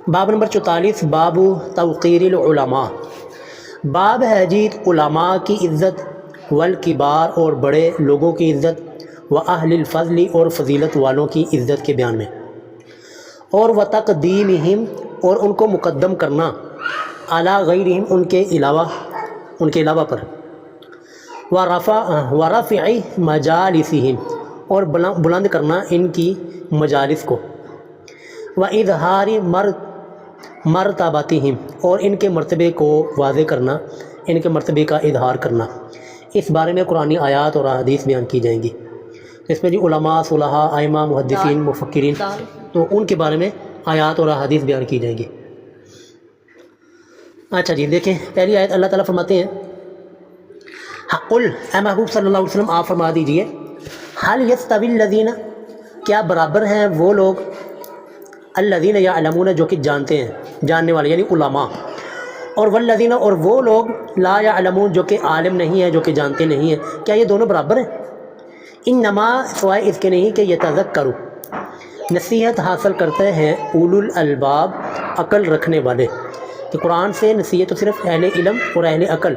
باب نمبر 44 باب توقیر العلماء، باب ہے جی علماء کی عزت، والکبار اور بڑے لوگوں کی عزت، و اہل الفضل اور فضیلت والوں کی عزت کے بیان میں، اور و تقدیمہم اور ان کو مقدم کرنا، علی غیرہم ان کے علاوہ پر، و رفع مجالسہم اور بلند کرنا ان کی مجالس کو، و اظہار مرتباتہم اور ان کے مرتبے کو واضح کرنا، ان کے مرتبے کا اظہار کرنا۔ اس بارے میں قرآنی آیات اور احادیث بیان کی جائیں گی۔ اس میں جی علماء، صلحاء، ائمہ، محدثین، مفکرین، تو ان کے بارے میں آیات اور احادیث بیان کی جائیں گی۔ اچھا جی دیکھیں پہلی آیت اللہ تعالیٰ فرماتے ہیں، قل اے محبوب صلی اللہ علیہ وسلم آپ فرما دیجئے، هل يستوي الذین کیا برابر ہیں وہ لوگ، الذین یعلمون جو کہ جانتے ہیں، جاننے والے یعنی علماء، اور والذین اور وہ لوگ لا یعلمون جو کہ عالم نہیں ہیں، جو کہ جانتے نہیں ہیں، کیا یہ دونوں برابر ہیں؟ انما سوائے اس کے نہیں کہ یتذکروا نصیحت حاصل کرتے ہیں اولو الالباب عقل رکھنے والے، کہ قرآن سے نصیحت تو صرف اہل علم اور اہل عقل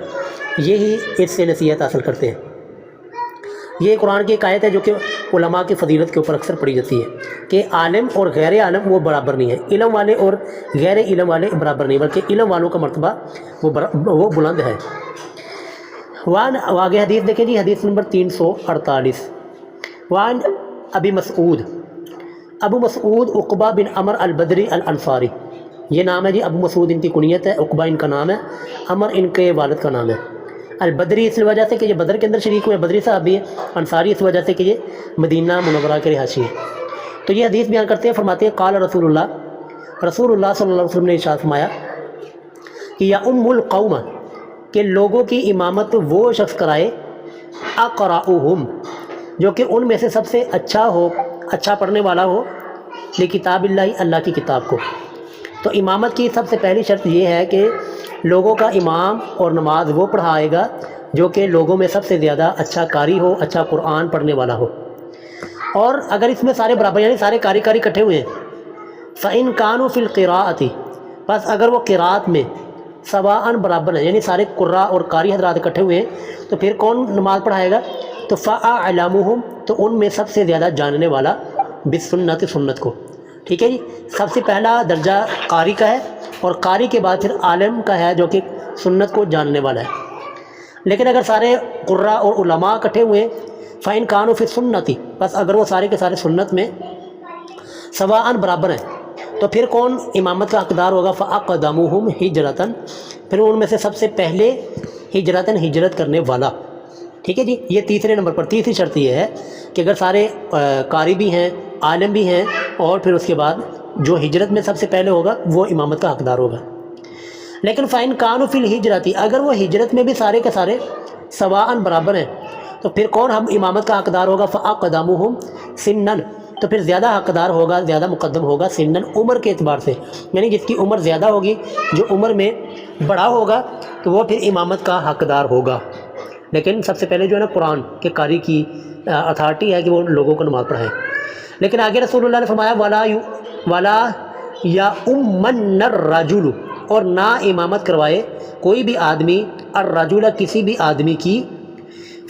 یہی اس سے نصیحت حاصل کرتے ہیں۔ یہ قرآن کی ایک آیت ہے جو کہ علماء کی فضیلت کے اوپر اکثر پڑھی جاتی ہے کہ عالم اور غیر عالم وہ برابر نہیں ہے، علم والے اور غیر علم والے برابر نہیں، بلکہ علم والوں کا مرتبہ وہ بلند ہے۔ وان آگے حدیث دیکھیں جی، حدیث نمبر 348، وان ابی مسعود، ابو مسعود عقبہ بن عمر البدری الانصاری، یہ نام ہے جی، ابو مسعود ان کی کنیت ہے، عقبہ ان کا نام ہے، عمر ان کے والد کا نام ہے، البدری اس وجہ سے کہ یہ بدر کے اندر شریک ہوئے، بدری صحابی ہے، انصاری اس وجہ سے کہ یہ مدینہ منورہ کے رہائشی ہیں۔ تو یہ حدیث بیان کرتے ہیں، فرماتے ہیں قال رسول اللہ صلی اللہ علیہ وسلم نے ارشاد فرمایا کہ یا القوم کہ لوگوں کی امامت وہ شخص کرائے، اقرأہم جو کہ ان میں سے سب سے اچھا ہو، اچھا پڑھنے والا ہو، لکتاب اللہ اللہ کی کتاب کو۔ تو امامت کی سب سے پہلی شرط یہ ہے کہ لوگوں کا امام اور نماز وہ پڑھائے گا جو کہ لوگوں میں سب سے زیادہ اچھا قاری ہو، اچھا قرآن پڑھنے والا ہو۔ اور اگر اس میں سارے برابر یعنی سارے قاری اکٹھے ہوئے ہیں، فَإِن كَانُوا فِي الْقِرَاءَةِ بس اگر وہ قراءت میں سواءً برابر ہیں، یعنی سارے قراء اور قاری حضرات اکٹھے ہوئے ہیں، تو پھر کون نماز پڑھائے گا؟ تو فَأَعْلَمُهُمْ تو ان میں سب سے زیادہ جاننے والا بالسنت سنت کو، ٹھیک ہے جی۔ سب سے پہلا درجہ قاری کا ہے، اور قاری کے بعد پھر عالم کا ہے جو کہ سنت کو جاننے والا ہے۔ لیکن اگر سارے قراء اور علماء اکٹھے ہوئے، فَإِن كَانُوا فِي السُّنَّةِ بس اگر وہ سارے کے سارے سنت میں سواءً برابر ہیں، تو پھر کون امامت کا حقدار ہوگا؟ فَأَقْدَمُهُمْ ہجرتاً پھر ان میں سے سب سے پہلے ہجرتاً ہجرت کرنے والا، ٹھیک ہے جی۔ یہ تیسرے نمبر پر تیسری شرط یہ ہے کہ اگر سارے قاری بھی ہیں، عالم بھی ہیں، اور پھر اس کے بعد جو ہجرت میں سب سے پہلے ہوگا وہ امامت کا حقدار ہوگا۔ لیکن فَإِن كَانُوا فِي الْهِجْرَةِ اگر وہ ہجرت میں بھی سارے کے سارے سواءً برابر ہیں، تو پھر کون ہم امامت کا حقدار ہوگا؟ فَأَقْدَمُهُمْ سِنًّا تو پھر زیادہ حقدار ہوگا، زیادہ مقدم ہوگا، سنن عمر کے اعتبار سے، یعنی جس کی عمر زیادہ ہوگی، جو عمر میں بڑا ہوگا، تو وہ پھر امامت کا حقدار ہوگا۔ لیکن سب سے پہلے جو ہے نا قرآن کے قاری کی اتھارٹی ہے کہ وہ لوگوں کو نماز پڑھائیں۔ لیکن آگے رسول اللہ نے فرمایا وَلَا يَؤُمَّنَّ الرَّجُلُ اور نہ امامت کروائے کوئی بھی آدمی، الرجل کسی بھی آدمی کی،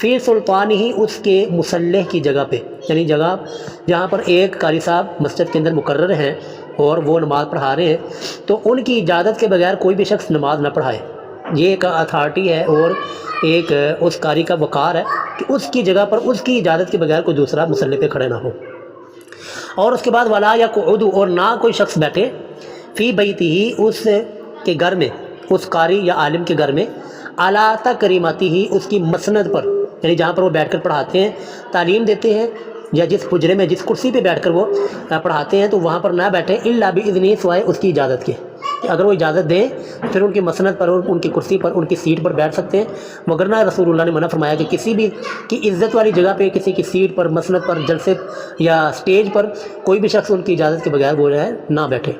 فی سلطان ہی اس کے مسلح کی جگہ پہ، یعنی جگہ جہاں پر ایک قاری صاحب مسجد کے اندر مقرر ہیں اور وہ نماز پڑھا رہے ہیں، تو ان کی اجازت کے بغیر کوئی بھی شخص نماز نہ پڑھائے۔ یہ ایک اتھارٹی ہے اور ایک اس قاری کا وقار ہے کہ اس کی جگہ پر اس کی اجازت کے بغیر کوئی دوسرا مسلح پہ کھڑے نہ ہو۔ اور اس کے بعد ولا یقعد اور نہ کوئی شخص بیٹھے، فی بیتہ اس کے گھر میں، اس قاری یا عالم کے گھر میں، علی تکریمتہ اس کی مسند پر، یعنی جہاں پر وہ بیٹھ کر پڑھاتے ہیں، تعلیم دیتے ہیں، یا جس حجرے میں جس کرسی پہ بیٹھ کر وہ پڑھاتے ہیں، تو وہاں پر نہ بیٹھے الا باذنہ سوائے اس کی اجازت کے، کہ اگر وہ اجازت دیں پھر ان کی مسند پر اور ان کی کرسی پر، ان کی سیٹ پر بیٹھ سکتے ہیں، مگر نہ رسول اللہ نے منع فرمایا کہ کسی بھی کی عزت والی جگہ پہ، کسی کی سیٹ پر، مسند پر، جلسے یا سٹیج پر کوئی بھی شخص ان کی اجازت کے بغیر وہ ہے نہ بیٹھے۔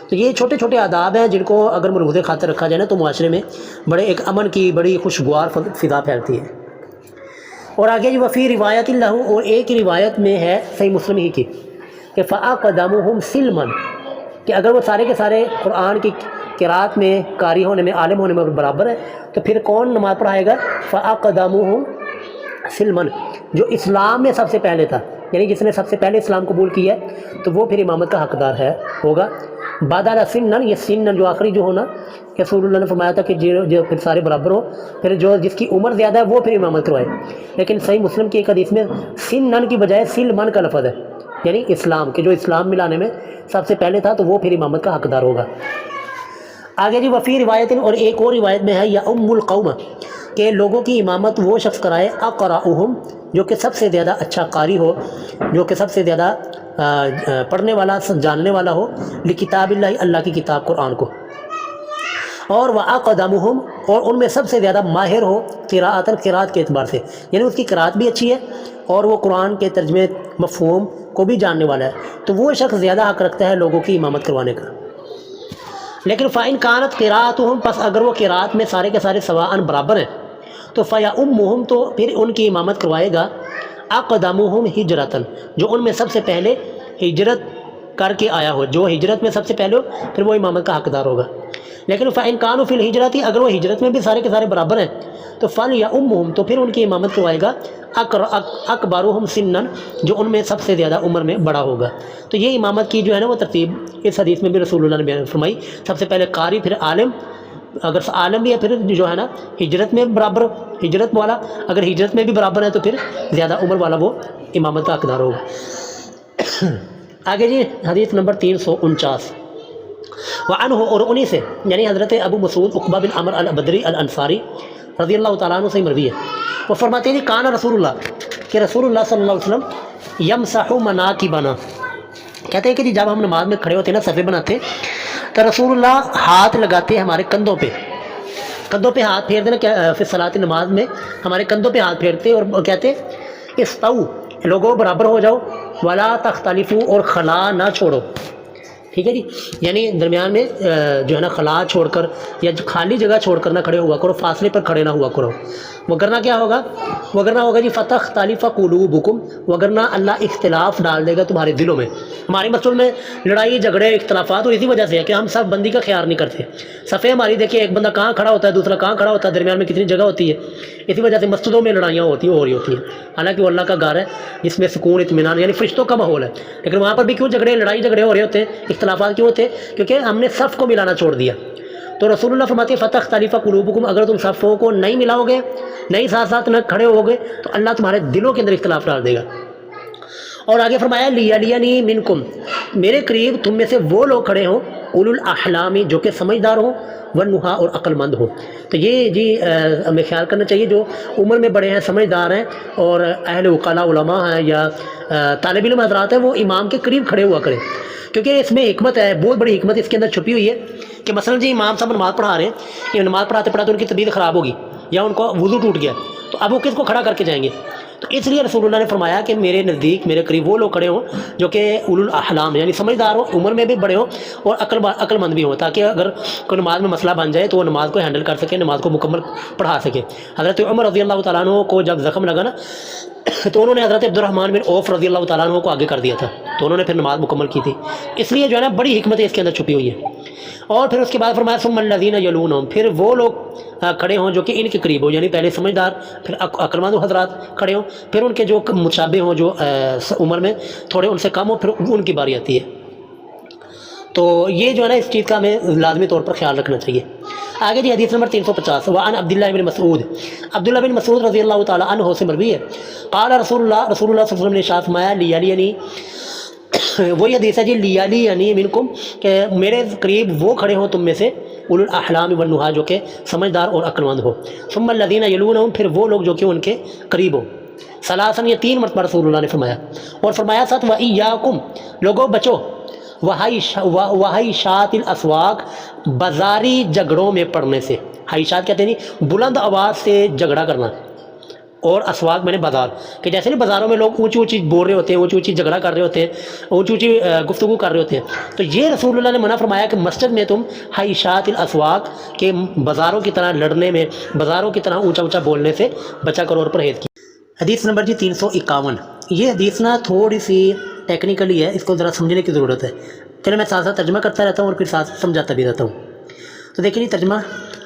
تو یہ چھوٹے چھوٹے آداب ہیں جن کو اگر ملحوظ خاطر رکھا جائے نا، تو معاشرے میں بڑے ایک امن کی بڑی خوشگوار فضا پھیلتی ہے۔ اور آگے جی وفی روایت اللہ اور ایک روایت میں ہے صحیح مسلم ہی کی کہ فَأَقْدَمُهُمْ سِلْمًا کہ اگر وہ سارے کے سارے قرآن کی قرات میں قاری ہونے میں عالم ہونے میں برابر ہے تو پھر کون نماز پڑھائے گا؟ فَأَقْدَمُهُمْ سِلْمًا، جو اسلام میں سب سے پہلے تھا، یعنی جس نے سب سے پہلے اسلام قبول کیا ہے تو وہ پھر امامت کا حقدار ہوگا۔ بادال سنن، یہ سنن جو آخری جو ہونا کہ رسول اللہ نے فرمایا تھا کہ جو پھر سارے برابر ہو، پھر جو جس کی عمر زیادہ ہے وہ پھر امامت کروائے، لیکن صحیح مسلم کی ایک حدیث میں سنن کی بجائے سلمن کا لفظ ہے، یعنی اسلام کہ جو اسلام ملانے میں سب سے پہلے تھا تو وہ پھر امامت کا حقدار ہوگا۔ آگے جی وفی روایت، اور ایک اور روایت میں ہے یا ام القوم، کہ لوگوں کی امامت وہ شخص کرائے اقرأہم، جو کہ سب سے زیادہ اچھا قاری ہو، جو کہ سب سے زیادہ پڑھنے والا جاننے والا ہو، لکتاب اللہ، اللہ کی کتاب قرآن کو، اور واقدمہم، اور ان میں سب سے زیادہ ماہر ہو قراءۃ، قراءت کے اعتبار سے، یعنی اس کی قراءت بھی اچھی ہے اور وہ قرآن کے ترجمے مفہوم کو بھی جاننے والا ہے، تو وہ شخص زیادہ حق رکھتا ہے لوگوں کی امامت کروانے کا۔ لیکن فَإِنْ كَانَتْ قِرَاءَتُهُمْ، پس اگر وہ قراءت میں سارے کے سارے سواءً برابر ہیں تو فَيَؤُمُّهُمْ، تو پھر ان کی امامت کروائے گا اقدمہم ہجرتاً، جو ان میں سب سے پہلے ہجرت کر کے آیا ہو، جو ہجرت میں سب سے پہلے ہو پھر وہ امامت کا حقدار ہوگا۔ لیکن فَإِنْ كَانُوا فِي الْهِجْرَةِ، اگر وہ ہجرت میں بھی سارے کے سارے برابر ہیں تو فَلْيَؤُمُّهُمْ، تو پھر ان کی امامت کروائے گا اکبرہم سنن، جو ان میں سب سے زیادہ عمر میں بڑا ہوگا۔ تو یہ امامت کی جو ہے نا وہ ترتیب اس حدیث میں بھی رسول اللہ نے بیان فرمائی، سب سے پہلے قاری، پھر عالم، اگر عالم بھی ہے پھر جو ہے نا ہجرت میں برابر، ہجرت والا اگر ہجرت میں بھی برابر ہے تو پھر زیادہ عمر والا وہ امامت کا حقدار ہوگا۔ آگے جی حدیث نمبر 349، وعنہ، اور انہی سے یعنی حضرت ابو مسعود عقبہ بن عمر البدری الانصاری رضی اللہ تعالیٰ عنہ سے مروی ہے، وہ فرماتے ہیں کان رسول اللہ، کہ رسول اللہ صلی اللہ علیہ وسلم یمسح مناکبنا، کہتے ہیں کہ جی جب ہم نماز میں کھڑے ہوتے ہیں نا، صفے بناتے تو رسول اللہ ہاتھ لگاتے ہیں ہمارے کندھوں پہ ہاتھ پھیر دینا، پھر صلاۃ نماز میں ہمارے کندھوں پہ ہاتھ پھیرتے اور کہتے استو، لوگوں برابر ہو جاؤ، ولا تختلفوا، اور خلا نہ چھوڑو، ٹھیک ہے جی، یعنی درمیان میں جو ہے نا خلا چھوڑ کر یا خالی جگہ چھوڑ کر نہ کھڑے ہوا کرو، فاصلے پر کھڑے نہ ہوا کرو، وگرنہ کیا ہوگا، وگرنہ ہوگا جی فتختلف قلوبکم، وگرنہ اللہ اختلاف ڈال دے گا تمہارے دلوں میں۔ ہماری مسجد میں لڑائی جھگڑے اختلافات اور اسی وجہ سے ہے کہ ہم سب بندی کا خیال نہیں کرتے، صفحے ہماری دیکھیں ایک بندہ کہاں کھڑا ہوتا ہے، دوسرا کہاں کھڑا ہوتا ہے، درمیان میں کتنی جگہ ہوتی ہے، اسی وجہ سے مسجدوں میں لڑائیاں ہو رہی ہوتی ہیں، حالانکہ وہ اللہ کا گھر ہے جس میں سکون اطمینان یعنی فرشتوں کا ماحول ہے، لیکن وہاں پر بھی کیوں لڑائی جھگڑے ہو رہے ہوتے ہیں، اختلافات کیوں ہوتے ہیں؟ کیونکہ ہم نے صف کو ملانا چھوڑ دیا۔ تو رسول اللہ فرماتے ہیں فتختلف قلوبکم، اگر تم صفوں کو نہیں ملاؤ گے، نہیں ساتھ ساتھ نہ کھڑے ہو گے تو اللہ تمہارے دلوں کے اندر اختلاف ڈال دے گا۔ اور آگے فرمایا لیلینی منکم، میرے قریب تم میں سے وہ لوگ کھڑے ہوں اولو الاحلام، جو کہ سمجھدار ہوں، والنہا، اور عقل مند ہوں۔ تو یہ جی ہمیں خیال کرنا چاہیے، جو عمر میں بڑے ہیں، سمجھدار ہیں، اور اہل وقلا علماء ہیں یا طالب علم حضرات ہیں، وہ امام کے قریب کھڑے ہوا کریں، کیونکہ اس میں حکمت ہے، بہت بڑی حکمت اس کے اندر چھپی ہوئی ہے کہ مثلا جی امام صاحب نماز پڑھا رہے ہیں، یہ نماز پڑھاتے پڑھاتے ان کی طبیعت خراب ہوگی یا ان کو وضو ٹوٹ گیا، تو اب وہ کس کو کھڑا کر کے جائیں گے؟ تو اس لیے رسول اللہ نے فرمایا کہ میرے نزدیک، میرے قریب وہ لوگ کھڑے ہوں جو کہ اولو الاحلام یعنی سمجھدار ہوں، عمر میں بھی بڑے ہوں اور عقل مند بھی ہوں، تاکہ اگر کوئی نماز میں مسئلہ بن جائے تو وہ نماز کو ہینڈل کر سکے، نماز کو مکمل پڑھا سکے۔ حضرت عمر رضی اللہ تعالیٰ عنہ کو جب زخم لگا نا تو انہوں نے حضرت عبد الرحمن بن عوف رضی اللہ تعالیٰ عنہ کو آگے کر دیا تھا، تو انہوں نے پھر نماز مکمل کی تھی۔ اس لیے جو ہے نا بڑی حکمت اس کے اندر چھپی ہوئی ہے۔ اور پھر اس کے بعد فرمایا ثم الذین یلونہم، پھر وہ لوگ کھڑے ہوں جو کہ ان کے قریب ہوں، یعنی پہلے سمجھدار، پھر عقل مند حضرات کھڑے ہوں، پھر ان کے جو مشابہ ہوں، جو عمر میں تھوڑے ان سے کم ہوں، پھر ان کی باری آتی ہے۔ تو یہ جو ہے نا اس چیز کا ہمیں لازمی طور پر خیال رکھنا چاہیے۔ آگے جی حدیث نمبر 350، وعن عبداللہ بن مسعود، عبداللہ بن مسعود رضی اللہ تعالیٰ عنہ سے مروی ہے، قال رسول اللہ صلی اللہ علیہ وسلم نے ارشاد فرمایا لیلینی، وہی حدیث ہے جی لیلینی منکم، کہ میرے قریب وہ کھڑے ہوں تم میں سے اولو الاحلام والنہا، جو کہ سمجھدار اور عقل مند ہو، ثم الذین یلونہم، پھر وہ لوگ جو کہ ان کے قریب ہو، ثلاثاً، یہ 3 مرتبہ رسول اللہ نے فرمایا، اور فرمایا ساتھ وَإِيَّاكُمْ، لوگوں بچو، وحیشات الاسواق، بازاری جھگڑوں میں پڑنے سے، حیشات کہتے ہیں نہیں بلند آواز سے جھگڑا کرنا، اور اسواق میں نے بازار، کہ جیسے نہیں بازاروں میں لوگ اونچی اونچی بول رہے ہوتے ہیں، اونچی اونچی جھگڑا کر رہے ہوتے ہیں، اونچی اونچی گفتگو کر رہے ہوتے ہیں، تو یہ رسول اللہ نے منع فرمایا کہ مسجد میں تم حیشات الاسواق کے بازاروں کی طرح لڑنے میں، بازاروں کی طرح اونچا اونچا بولنے سے بچا کرو اور پرہیز کی۔ حدیث نمبر جی 351، یہ حدیث نا تھوڑی سی ٹیکنیکلی ہے، اس کو ذرا سمجھنے کی ضرورت ہے۔ چلو میں ساتھ ساتھ ترجمہ کرتا رہتا ہوں اور پھر ساتھ سمجھاتا بھی رہتا ہوں. تو دیکھیں جی ترجمہ.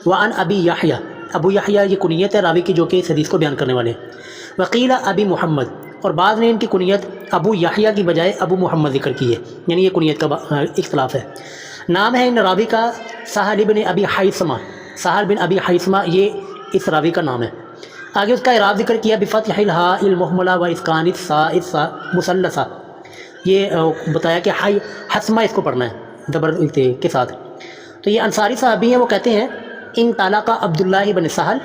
وعن ابی یحییٰ، ابو یحییٰ یہ کنیت ہے راوی کی جو کہ اس حدیث کو بیان کرنے والے ہیں. وقیل ابی محمد، اور بعض نے ان کی کنیت ابو یحییٰ کی بجائے ابو محمد ذکر کی ہے، یعنی یہ کنیت کا اختلاف ہے. نام ہے ان راوی کا سہل بن ابی حیثمہ، سہل بن ابی حیثمہ یہ اس راوی کا نام ہے. آگے اس کا اعراب ذکر کیا بفتح الہاء المہملہ و اسکان الساء مثلثہ، یہ بتایا کہ حسمہ اس کو پڑھنا ہے زبر کے ساتھ. تو یہ انصاری صحابی ہیں، وہ کہتے ہیں ان طلاق عبداللہ بن سہل،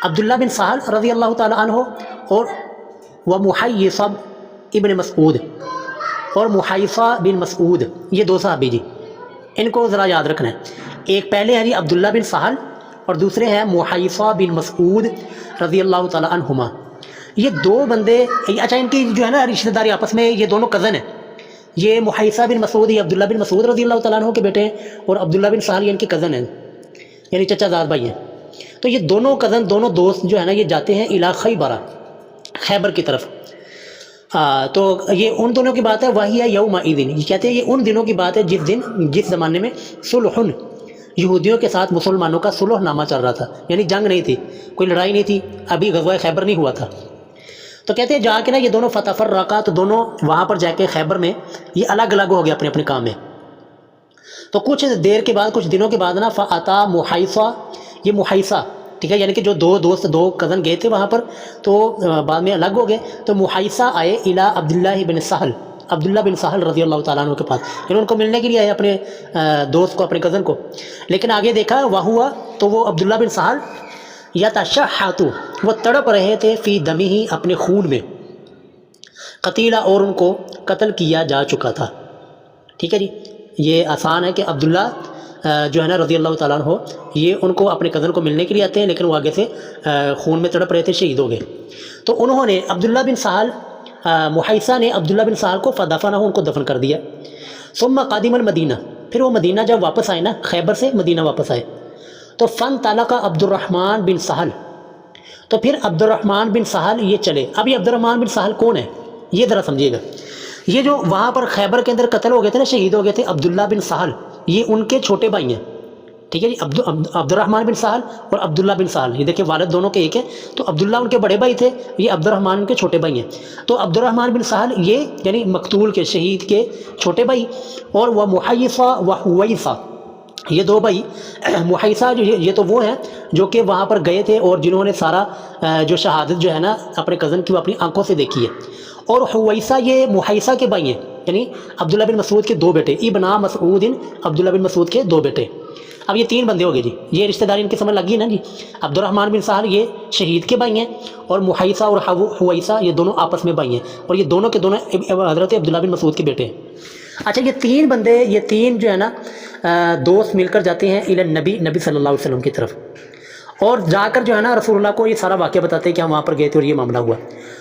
عبداللہ بن سہل رضی اللہ تعالی عنہ، اور وہ محیصہ ابن مسعود، اور محیصہ بن مسعود، یہ دو صحابی جی، ان کو ذرا یاد رکھنا ہے. ایک پہلے ہیں جی عبداللہ بن سہل اور دوسرے ہیں محیصہ بن مسعود رضی اللہ تعالی عنہما. یہ دو بندے، اچھا ان کی جو ہے نا رشتہ داری آپس میں، یہ دونوں کزن ہیں. یہ محیصہ بن مسعود یہ عبداللہ بن مسعود رضی اللہ تعالیٰ عنہ کے بیٹے ہیں، اور عبداللہ بن سہل یہ ان کے کزن ہیں، یعنی چچا زاد بھائی ہیں. تو یہ دونوں کزن، دونوں دوست جو ہے نا، یہ جاتے ہیں الی خیبر، خیبر کی طرف. تو یہ ان دونوں کی بات ہے. وہی ہے یومئذ، یہ کہتے ہیں یہ ان دنوں کی بات ہے جس زمانے میں صلح، یہودیوں کے ساتھ مسلمانوں کا صلح نامہ چل رہا تھا، یعنی جنگ نہیں تھی، کوئی لڑائی نہیں تھی، ابھی غزوہ خیبر نہیں ہوا تھا. تو کہتے ہیں جا کے نا یہ دونوں فتفرقا، تو دونوں وہاں پر جا کے خیبر میں یہ الگ الگ ہو گیا اپنے اپنے کام میں. تو کچھ دیر کے بعد، کچھ دنوں کے بعد نا فاتا محیصہ، یہ محیصہ ٹھیک ہے، یعنی کہ جو دو دوست، دو کزن گئے تھے وہاں پر، تو بعد میں الگ ہو گئے. تو محیصہ آئے الی عبداللہ بن سہل، عبداللہ بن سہل رضی اللہ تعالیٰ عنہ کے پاس، یعنی ان کو ملنے کے لیے آئے اپنے دوست کو، اپنے کزن کو. لیکن آگے دیکھا وہ ہوا، تو وہ عبداللہ بن سہل یتشحط، وہ تڑپ رہے تھے فی دمہ، اپنے خون میں، قتیلہ، اور ان کو قتل کیا جا چکا تھا. ٹھیک ہے جی، یہ آسان ہے کہ عبداللہ جو ہے نا رضی اللہ تعالیٰ عنہ، یہ ان کو اپنے کزن کو ملنے کے لیے آتے ہیں، لیکن وہ آگے سے خون میں تڑپ رہے تھے، شہید ہو گئے. تو انہوں نے عبداللہ بن سہل، محیصہ نے عبداللہ بن سہل کو فدفنہ، ان کو دفن کر دیا. ثم قادم المدینہ، پھر وہ مدینہ جب واپس آئے نا، خیبر سے مدینہ واپس آئے، تو فن طلق عبد الرحمن بن سہل، تو پھر عبد الرحمن بن سہل یہ چلے. اب یہ عبد الرحمن بن سہل کون ہے، یہ ذرا سمجھیے گا. یہ جو وہاں پر خیبر کے اندر قتل ہو گئے تھے نا، شہید ہو گئے تھے، عبداللہ بن سہل یہ ان کے چھوٹے بھائی ہیں. ٹھیک ہے جی، عبد الرحمن بن سہل اور عبداللہ بن سہل، یہ دیکھیں والد دونوں کے ایک ہیں. تو عبداللہ ان کے بڑے بھائی تھے، یہ عبد الرحمن ان کے چھوٹے بھائی ہیں. تو عبد الرحمن بن سہل یہ یعنی مقتول کے، شہید کے چھوٹے بھائی، اور وہ محیصہ و حویصہ، یہ دو بھائی. محیصہ جو یہ تو وہ ہیں جو کہ وہاں پر گئے تھے اور جنہوں نے سارا جو شہادت جو ہے نا اپنے کزن کی وہ اپنی آنکھوں سے دیکھی ہے. اور حویصہ یہ محیصہ کے بھائی ہیں، یعنی عبداللہ بن مسعود کے دو بیٹے، ابن مسعود، عبداللہ بن مسعود کے دو بیٹے. اب یہ تین بندے ہو گئے جی، یہ رشتہ داری ان کی سمجھ لگی نا جی. عبد الرحمن بن سہل یہ شہید کے بھائی ہیں، اور محیصہ اور حویصہ یہ دونوں آپس میں بھائی ہیں، اور یہ دونوں کے دونوں حضرت عبداللہ بن مسعود کے بیٹے ہیں. اچھا یہ تین بندے، یہ تین جو ہے نا دوست مل کر جاتے ہیں الی نبی صلی اللہ علیہ وسلم کی طرف، اور جا کر جو ہے نا رسول اللہ کو یہ سارا واقعہ بتاتے ہیں کہ ہم وہاں پر گئے تھے اور یہ معاملہ ہوا.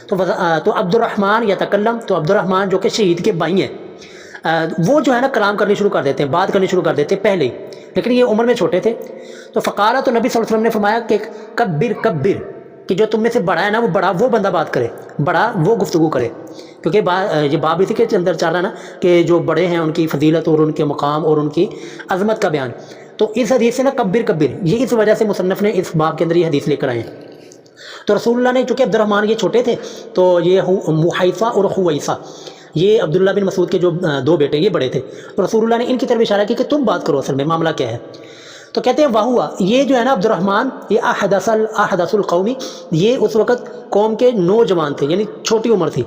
تو عبد الرحمن یتکلم، تو عبد الرحمن جو کہ شہید کے بھائی ہیں، وہ جو ہے نا کلام کرنے شروع کر دیتے ہیں، بات کرنے شروع کر دیتے ہیں پہلے ہی، لیکن یہ عمر میں چھوٹے تھے. تو فقال، تو نبی صلی اللہ علیہ وسلم نے فرمایا کہ کبر، کہ جو تم میں سے بڑا ہے نا، وہ بڑا، وہ بندہ بات کرے، بڑا وہ گفتگو کرے. کیونکہ یہ باب اسی کے اندر چل رہا ہے نا کہ جو بڑے ہیں ان کی فضیلت اور ان کے مقام اور ان کی عظمت کا بیان. تو اس حدیث سے نا کبر، یہ اس وجہ سے مصنف نے اس باب کے اندر یہ حدیث لے کر آئے ہیں. تو رسول اللہ نے، چونکہ عبد الرحمن یہ چھوٹے تھے، تو یہ محیصہ اور حویصہ یہ عبداللہ بن مسعود کے جو دو بیٹے یہ بڑے تھے، تو رسول اللہ نے ان کی طرف اشارہ کیا کہ تم بات کرو، اصل میں معاملہ کیا ہے. تو کہتے ہیں واہوا، یہ جو ہے نا عبد الرحمن، یہ احدث القومی، یہ اس وقت قوم کے نوجوان تھے، یعنی چھوٹی عمر تھی.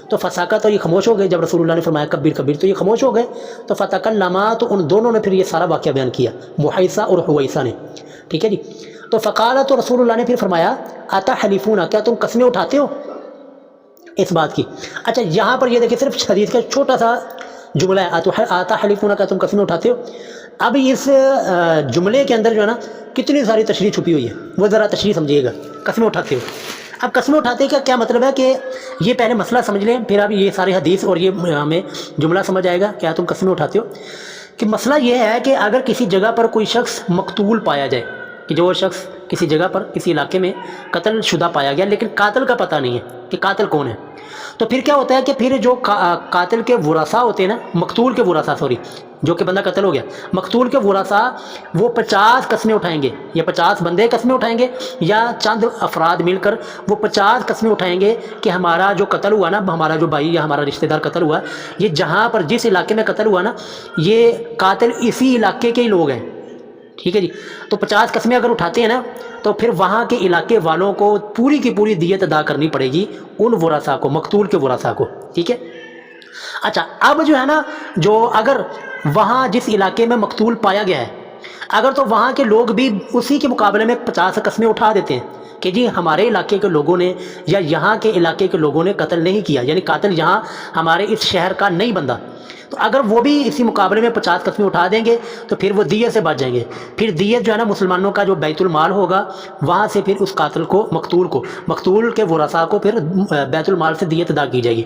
تو فساکت، تو یہ خاموش ہو گئے جب رسول اللہ نے فرمایا کبر، تو یہ خاموش ہو گئے. تو فتکلما، تو ان دونوں نے پھر یہ سارا واقعہ بیان کیا، محیصہ اور حویصہ نے. ٹھیک ہے جی. تو فقال، تو رسول اللہ نے پھر فرمایا اتحلفون، کیا تم قسمیں اٹھاتے ہو اس بات کی. اچھا یہاں پر یہ دیکھیں صرف حدیث کا چھوٹا سا جملہ ہے، اتحلفون، کیا تم قسمیں اٹھاتے ہو. اب اس جملے کے اندر جو ہے نا کتنی ساری تشریح چھپی ہوئی ہے، وہ ذرا تشریح سمجھیے گا. قسمیں اٹھاتے ہو، اب قسمیں اٹھاتے کا کیا مطلب ہے کہ یہ پہلے مسئلہ سمجھ لیں، پھر اب یہ سارے حدیث اور یہ ہمیں جملہ سمجھ آئے گا کیا تم قسمیں اٹھاتے ہو. کہ مسئلہ یہ ہے کہ اگر کسی جگہ پر کوئی شخص مقتول پایا جائے، کہ جو شخص کسی جگہ پر کسی علاقے میں قتل شدہ پایا گیا لیکن قاتل کا پتہ نہیں ہے کہ قاتل کون ہے، تو پھر کیا ہوتا ہے کہ پھر جو قاتل کے ورثاء ہوتے ہیں نا، مقتول کے ورثاء جو کہ بندہ قتل ہو گیا، مقتول کے ورثاء وہ 50 قسمیں اٹھائیں گے، یا 50 بندے قسمیں اٹھائیں گے، یا چند افراد مل کر وہ 50 قسمیں اٹھائیں گے کہ ہمارا جو قتل ہوا نا، ہمارا جو بھائی یا ہمارا رشتہ دار قتل ہوا، یہ جہاں پر جس علاقے میں قتل ہوا نا، یہ قاتل اسی علاقے کے ہی لوگ ہیں، ٹھیک ہے جی۔ تو 50 قسمیں اگر اٹھاتے ہیں نا، تو پھر وہاں کے علاقے والوں کو پوری کی پوری دیت ادا کرنی پڑے گی ان ورثاء کو، مقتول کے ورثاء کو، ٹھیک ہے۔ اچھا، اب جو ہے نا، جو اگر وہاں جس علاقے میں مقتول پایا گیا ہے، اگر تو وہاں کے لوگ بھی اسی کے مقابلے میں 50 قسمیں اٹھا دیتے ہیں کہ جی ہمارے علاقے کے لوگوں نے یا یہاں کے علاقے کے لوگوں نے قتل نہیں کیا، یعنی قاتل یہاں ہمارے اس شہر کا نہیں بندہ، تو اگر وہ بھی اسی مقابلے میں 50 قسمیں اٹھا دیں گے تو پھر وہ دیت سے بچ جائیں گے۔ پھر دیت جو ہے نا مسلمانوں کا جو بیت المال ہوگا، وہاں سے پھر اس قاتل کو، مقتول کے ورثاء کو پھر بیت المال سے دیت ادا کی جائے گی۔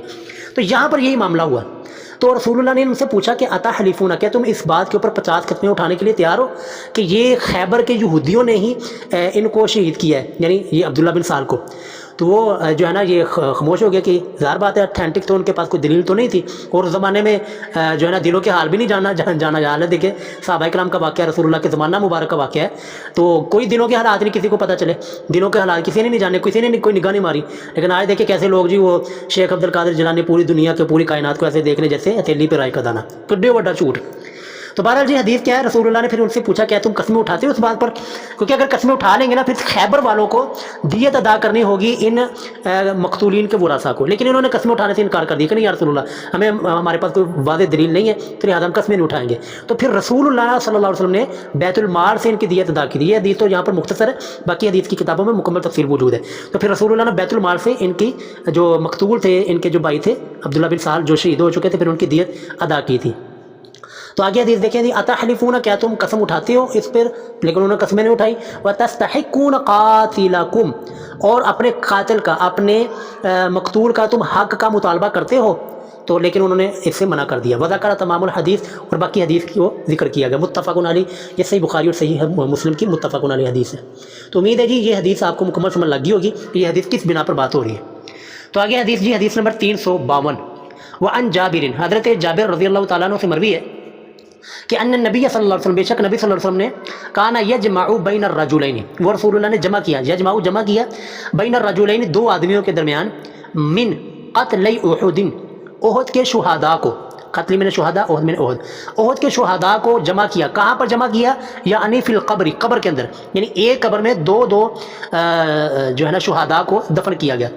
تو یہاں پر یہی معاملہ ہوا، تو رسول اللہ نے ان سے پوچھا کہ اتحلفون، کیا تم اس بات کے اوپر 50 قسمیں اٹھانے کے لیے تیار ہو کہ یہ خیبر کے یہودیوں نے ہی ان کو شہید کیا ہے، یعنی یہ عبداللہ بن سال کو؟ تو وہ جو ہے نا یہ خاموش ہو گیا کہ ظاہر بات ہے اتھینٹک تو ان کے پاس کوئی دلیل تو نہیں تھی، اور اس زمانے میں جو ہے نا دلوں کے حال بھی نہیں جانا جانا دیکھے صحابہ کرام کا واقعہ، رسول اللہ کے زمانہ مبارک کا واقعہ ہے، تو کوئی دلوں کے حالات نہیں کسی کو پتہ چلے، دلوں کے حالات کسی نے نہیں جانے، کسی نے کوئی نگاہ نہیں ماری۔ لیکن آج دیکھیں کیسے لوگ جی، وہ شیخ عبد القادر جیلانی پوری دنیا کے پوری کائنات کو ایسے دیکھنے جیسے ہتھیلی پہ رائے کا دانہ، کڈے وڈا جھوٹ۔ تو بہرحال جی حدیث کیا ہے، رسول اللہ نے پھر ان سے پوچھا کیا تم قسمیں اٹھاتے ہو اس بات پر، کیونکہ اگر قسمیں اٹھا لیں گے نا، پھر خیبر والوں کو دیت ادا کرنی ہوگی ان مقتولین کے ورثاء کو، لیکن انہوں نے قسمیں اٹھانے سے انکار کر دیا کہ نہیں یا رسول اللہ، ہمارے پاس کوئی واضح دلیل نہیں ہے، تو لہٰذا ہم قسمیں نہیں اٹھائیں گے۔ تو پھر رسول اللہ صلی اللہ علیہ وسلم نے بیت المال سے ان کی دیت ادا کی دی۔ یہ حدیث تو یہاں پر مختصر ہے، باقی حدیث کی کتابوں میں مکمل تفصیل موجود ہے۔ تو پھر رسول اللہ نے بیت المال سے ان کی جو مقتول تھے، ان کے جو بھائی تھے عبداللہ بن سال جو شہید ہو چکے تھے، پھر ان کی دیت ادا کی تھی۔ تو آگے حدیث دیکھیں جی، اتحلفون، کیا تم قسم اٹھاتے ہو اس پر، لیکن انہوں نے قسمیں نہیں اٹھائی، وتستحقون قاتلکم، اور اپنے قاتل کا، اپنے مقتول کا تم حق کا مطالبہ کرتے ہو، تو لیکن انہوں نے اس سے منع کر دیا۔ وذکر تمام الحدیث، اور باقی حدیث کو ذکر کیا گیا، متفق علیہ، یہ صحیح بخاری اور صحیح مسلم کی متفق علیہ حدیث ہے۔ تو امید ہے جی یہ حدیث آپ کو مکمل سمجھ لگ گئی ہوگی کہ یہ حدیث کس بنا پر بات ہو رہی ہے۔ تو آگے حدیث جی، حدیث نمبر 352، وعن جابر، حضرت جابر رضی اللہ تعالیٰ عنہ سے مروی ہے کہ ان نبی صلی اللہ علیہ وسلم، بے شک نبی صلی اللہ علیہ وسلم نے، کانا یجمع بین الرجلین، وہ رسول اللہ نے جمع کیا، جمع کیا بین الرجلین، دو آدمیوں کے درمیان، من قتل احد، احد کے شہداء کو، قتل من شہداء، احد من احد، احد کے شہداء کو جمع کیا۔ کہاں پر جمع کیا؟ یعنی فی القبر، قبر کے اندر، یعنی ایک قبر میں دو جو ہے نا شہداء کو دفن کیا گیا۔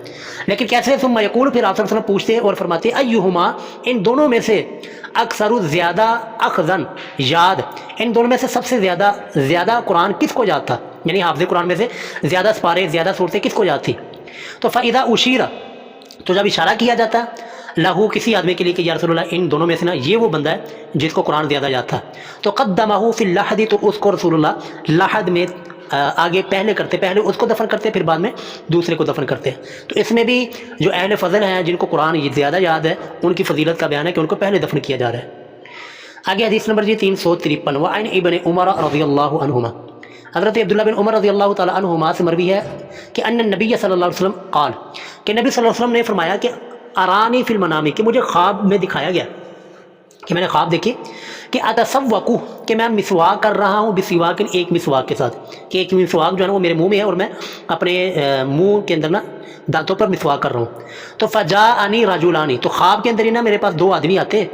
لیکن کیسے؟ ثم یقول، پھر آپ صلی اللہ علیہ وسلم پوچھتے اور فرماتے، ایہما، ان دونوں میں سے، اکثر زیادہ اخذن، یاد، ان دونوں میں سے سب سے زیادہ قرآن کس کو یاد تھا، یعنی حافظ قرآن میں سے زیادہ سپارے، زیادہ صورتیں کس کو یاد تھی؟ تو فَإِذَا أُشِيرَ، تو جب اشارہ کیا جاتا لہو، کسی آدمی کے لیے کہ یا رسول اللہ ان دونوں میں سے نا یہ وہ بندہ ہے جس کو قرآن زیادہ یاد تھا، تو قدمہ فی اللحد، تو اس کو رسول اللہ لحد میں آگے پہلے اس کو دفن کرتے، پھر بعد میں دوسرے کو دفن کرتے۔ تو اس میں بھی جو اہل فضل ہیں جن کو قرآن زیادہ یاد ہے، ان کی فضیلت کا بیان ہے کہ ان کو پہلے دفن کیا جا رہا ہے۔ آگے حدیث نمبر جی 353، وعن ابن عمر رضی اللہ عنہما، حضرت عبداللہ بن عمر رضی اللہ تعالیٰ عنہما سے مروی ہے کہ ان نبی صلی اللہ علیہ وسلم قال، کہ نبی صلی اللہ علیہ وسلم نے فرمایا کہ ارانی فی المنام، کہ مجھے خواب میں دکھایا گیا، کہ میں نے خواب دیکھی کہ اتسوقو، کہ میں مسواک کر رہا ہوں، بسواک، ایک مسواک کے ساتھ، کہ ایک مسواک جو ہے نا وہ میرے منہ میں ہے اور میں اپنے منہ کے اندر نا دانتوں پر مسواک کر رہا ہوں۔ تو فجاءنی رجلانی، تو خواب کے اندر ہی نا میرے پاس دو آدمی آتے ہیں،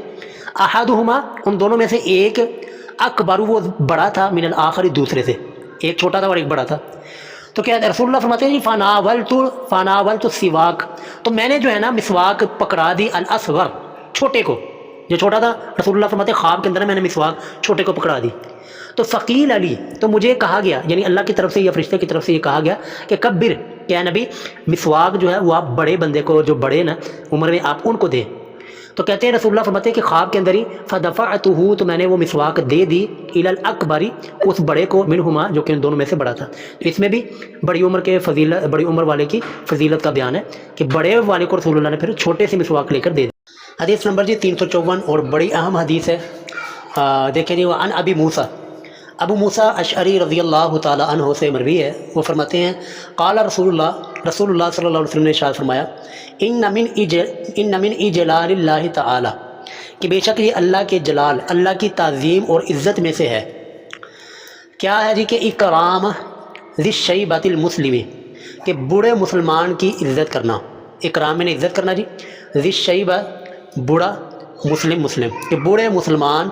احدہما، ان دونوں میں سے ایک، اکبر، وہ بڑا تھا، من الآخر، دوسرے سے، ایک چھوٹا تھا اور ایک بڑا تھا۔ تو کیا رسول اللہ فرماتے ہیں جی، فناولت السواک، تو میں نے جو ہے نا مسواک پکڑا دی، الاصغر، چھوٹے کو، جو چھوٹا تھا، رسول اللہ فرماتے ہیں خواب کے اندر میں نے مسواک چھوٹے کو پکڑا دی۔ تو فقیل علی، تو مجھے کہا گیا، یعنی اللہ کی طرف سے یا فرشتے کی طرف سے یہ کہا گیا کہ کبر، کیا نبی مسواک جو ہے وہ آپ بڑے بندے کو، جو بڑے نا عمر میں، آپ ان کو دیں۔ تو کہتے ہیں رسول اللہ فرماتے ہیں کہ خواب کے اندر ہی فدفعتہ، تو میں نے وہ مسواک دے دی، الی الاکبر، اس بڑے کو، منہما، جو کہ ان دونوں میں سے بڑا تھا۔ اس میں بھی بڑی عمر والے کی فضیلت کا بیان ہے کہ بڑے والے کو رسول اللہ نے پھر چھوٹے سے مسواک لے کر دے دی۔ حدیث نمبر جی 354، اور بڑی اہم حدیث ہے، دیکھیں جی، وعن ابی موسیٰ، ابو موسیٰ اشعری رضی اللہ تعالی عنہ سے مروی ہے، وہ فرماتے ہیں قال رسول اللہ صلی اللہ علیہ وسلم نے ارشاد فرمایا ان من اجلال اللہ تعالی، کہ بے شک یہ اللہ کے جلال، اللہ کی تعظیم اور عزت میں سے ہے۔ کیا ہے جی؟ کہ اکرام ذی شیبۃ المسلم، کہ بوڑھے مسلمان کی عزت کرنا، اکرام میں نے عزت کرنا جی، ذی شیبہ بوڑھا، مسلم کہ بوڑھے مسلمان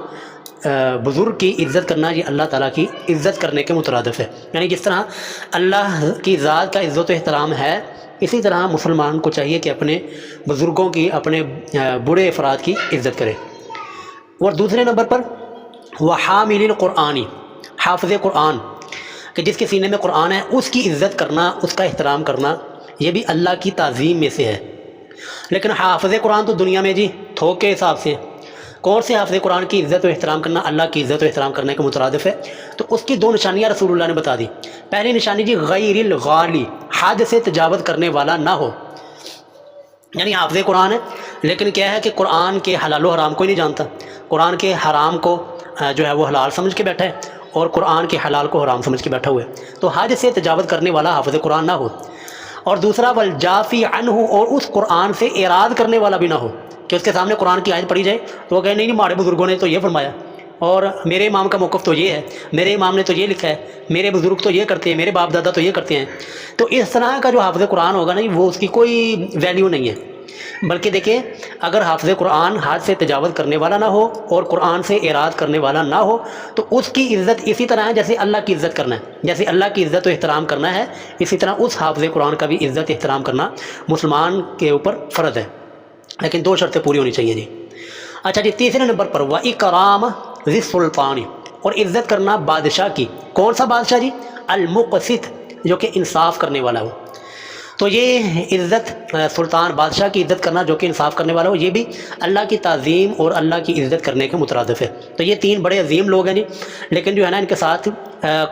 بزرگ کی عزت کرنا یہ اللہ تعالیٰ کی عزت کرنے کے مترادف ہے۔ یعنی جس طرح اللہ کی ذات کا عزت و احترام ہے، اسی طرح مسلمان کو چاہیے کہ اپنے بزرگوں کی، اپنے بوڑھے افراد کی عزت کرے۔ اور دوسرے نمبر پر وحامل القرآن، حافظ قرآن، کہ جس کے سینے میں قرآن ہے اس کی عزت کرنا، اس کا احترام کرنا، یہ بھی اللہ کی تعظیم میں سے ہے۔ لیکن حافظ قرآن تو دنیا میں جی تھوک کے حساب سے، کون سے حافظ قرآن کی عزت و احترام کرنا اللہ کی عزت و احترام کرنے کے مترادف ہے؟ تو اس کی دو نشانیاں رسول اللہ نے بتا دی۔ پہلی نشانی جی غیر الغالی، حد سے تجاوز کرنے والا نہ ہو، یعنی حافظ قرآن ہے لیکن کیا ہے کہ قرآن کے حلال و حرام کو ہی نہیں جانتا، قرآن کے حرام کو جو ہے وہ حلال سمجھ کے بیٹھا ہے اور قرآن کے حلال کو حرام سمجھ کے بیٹھا ہوا ہے، تو حد سے تجاوز کرنے والا حافظ قرآن نہ ہو۔ اور دوسرا والجافی عنہ، اور اس قرآن سے اعراض کرنے والا بھی نہ ہو، کہ اس کے سامنے قرآن کی آیت پڑھی جائے تو وہ کہے نہیں ہمارے بزرگوں نے تو یہ فرمایا، اور میرے امام کا موقف تو یہ ہے، میرے امام نے تو یہ لکھا ہے، میرے بزرگ تو یہ کرتے ہیں، میرے باپ دادا تو یہ کرتے ہیں۔ تو اس طرح کا جو حافظ قرآن ہوگا نا وہ اس کی کوئی ویلیو نہیں ہے، بلکہ دیکھیں اگر حافظ قرآن حد سے تجاوز کرنے والا نہ ہو اور قرآن سے اعراض کرنے والا نہ ہو تو اس کی عزت اسی طرح ہے جیسے اللہ کی عزت کرنا ہے، جیسے اللہ کی عزت و احترام کرنا ہے اسی طرح اس حافظ قرآن کا بھی عزت احترام کرنا مسلمان کے اوپر فرض ہے، لیکن دو شرطیں پوری ہونی چاہیے جی۔ اچھا جی، تیسرے نمبر پر وَإِكْرَامَ ذِي السُّلْطَانِ، اور عزت کرنا بادشاہ کی۔ کون سا بادشاہ جی؟ المقسط، جو کہ انصاف کرنے والا ہو۔ تو یہ عزت سلطان بادشاہ کی عزت کرنا جو کہ انصاف کرنے والا ہو، یہ بھی اللہ کی تعظیم اور اللہ کی عزت کرنے کے مترادف ہے۔ تو یہ تین بڑے عظیم لوگ ہیں جی، لیکن جو ہے نا ان کے ساتھ